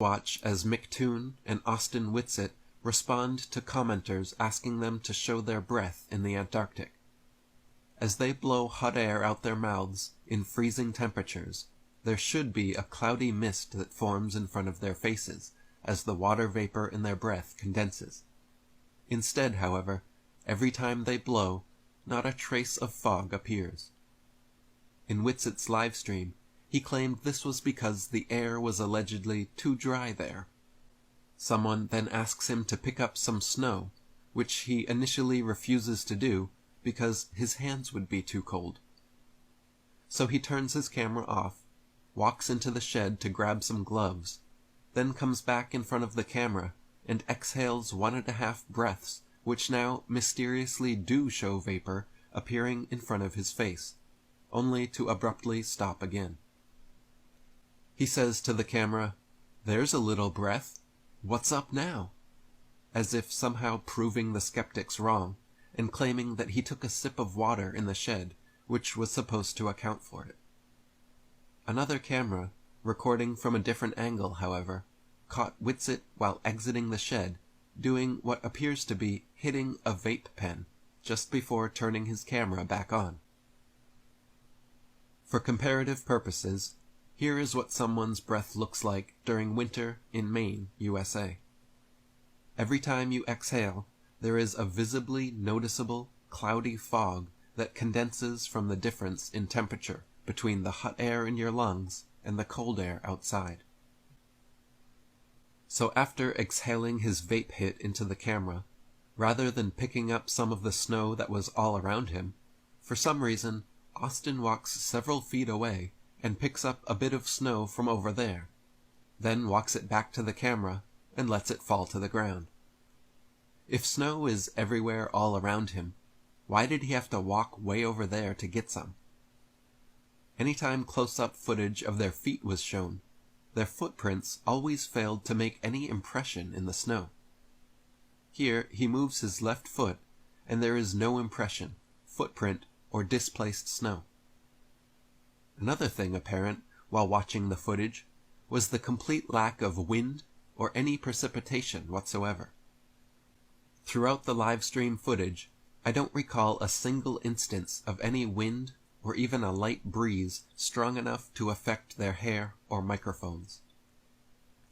Watch as Mick Toon and Austin Whitsitt respond to commenters asking them to show their breath in the Antarctic. As they blow hot air out their mouths in freezing temperatures, there should be a cloudy mist that forms in front of their faces as the water vapor in their breath condenses. Instead, however, every time they blow, not a trace of fog appears. In Whitsitt's live stream, he claimed this was because the air was allegedly too dry there. Someone then asks him to pick up some snow, which he initially refuses to do because his hands would be too cold. So he turns his camera off, walks into the shed to grab some gloves, then comes back in front of the camera and exhales 1.5 breaths, which now mysteriously do show vapor appearing in front of his face, only to abruptly stop again. He says to the camera, "There's a little breath. What's up now?" As if somehow proving the skeptics wrong, and claiming that he took a sip of water in the shed, which was supposed to account for it. Another camera, recording from a different angle, however, caught Whitsitt while exiting the shed, doing what appears to be hitting a vape pen, just before turning his camera back on. For comparative purposes, here is what someone's breath looks like during winter in Maine, USA. Every time you exhale, there is a visibly noticeable, cloudy fog that condenses from the difference in temperature between the hot air in your lungs and the cold air outside. So after exhaling his vape hit into the camera, rather than picking up some of the snow that was all around him, for some reason, Austin walks several feet away and picks up a bit of snow from over there, then walks it back to the camera and lets it fall to the ground. If snow is everywhere all around him, why did he have to walk way over there to get some? Anytime close-up footage of their feet was shown, their footprints always failed to make any impression in the snow. Here he moves his left foot, and there is no impression, footprint, or displaced snow. Another thing apparent while watching the footage was the complete lack of wind or any precipitation whatsoever. Throughout the live stream footage, I don't recall a single instance of any wind or even a light breeze strong enough to affect their hair or microphones.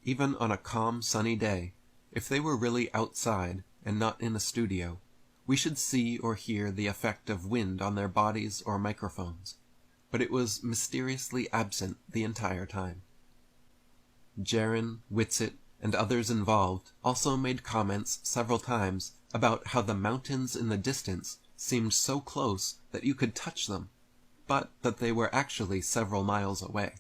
Even on a calm, sunny day, if they were really outside and not in a studio, we should see or hear the effect of wind on their bodies or microphones, but it was mysteriously absent the entire time. Jaron, Whitsitt, and others involved also made comments several times about how the mountains in the distance seemed so close that you could touch them, but that they were actually several miles away.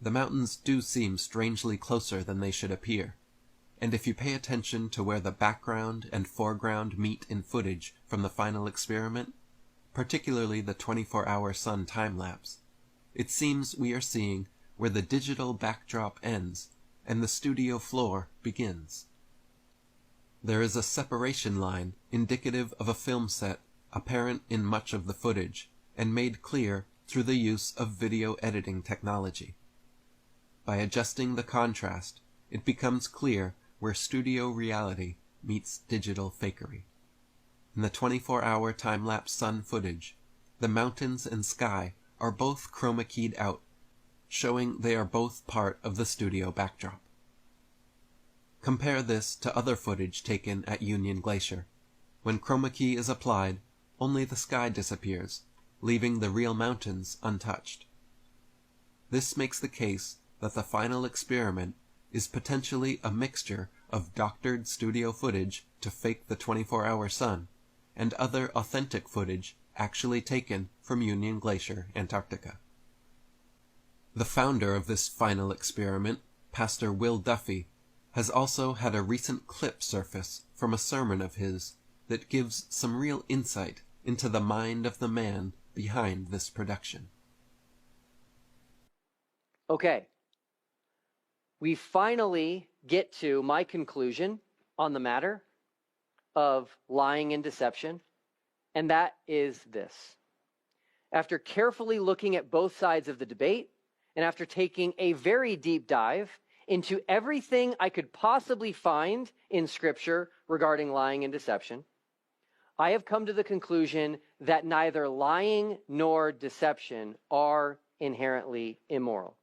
The mountains do seem strangely closer than they should appear, and if you pay attention to where the background and foreground meet in footage from the final experiment, particularly the 24-hour sun time-lapse, it seems we are seeing where the digital backdrop ends and the studio floor begins. There is a separation line indicative of a film set apparent in much of the footage and made clear through the use of video editing technology. By adjusting the contrast, it becomes clear where studio reality meets digital fakery. In the 24-hour time-lapse sun footage, the mountains and sky are both chroma keyed out, showing they are both part of the studio backdrop. Compare this to other footage taken at Union Glacier. When chroma key is applied, only the sky disappears, leaving the real mountains untouched. This makes the case that the final experiment is potentially a mixture of doctored studio footage to fake the 24-hour sun and other authentic footage actually taken from Union Glacier, Antarctica. The founder of this final experiment, Pastor Will Duffy, has also had a recent clip surface from a sermon of his that gives some real insight into the mind of the man behind this production. Okay. We finally get to my conclusion on the matter of lying and deception, and that is this. After carefully looking at both sides of the debate, and after taking a very deep dive into everything I could possibly find in Scripture regarding lying and deception, I have come to the conclusion that neither lying nor deception are inherently immoral.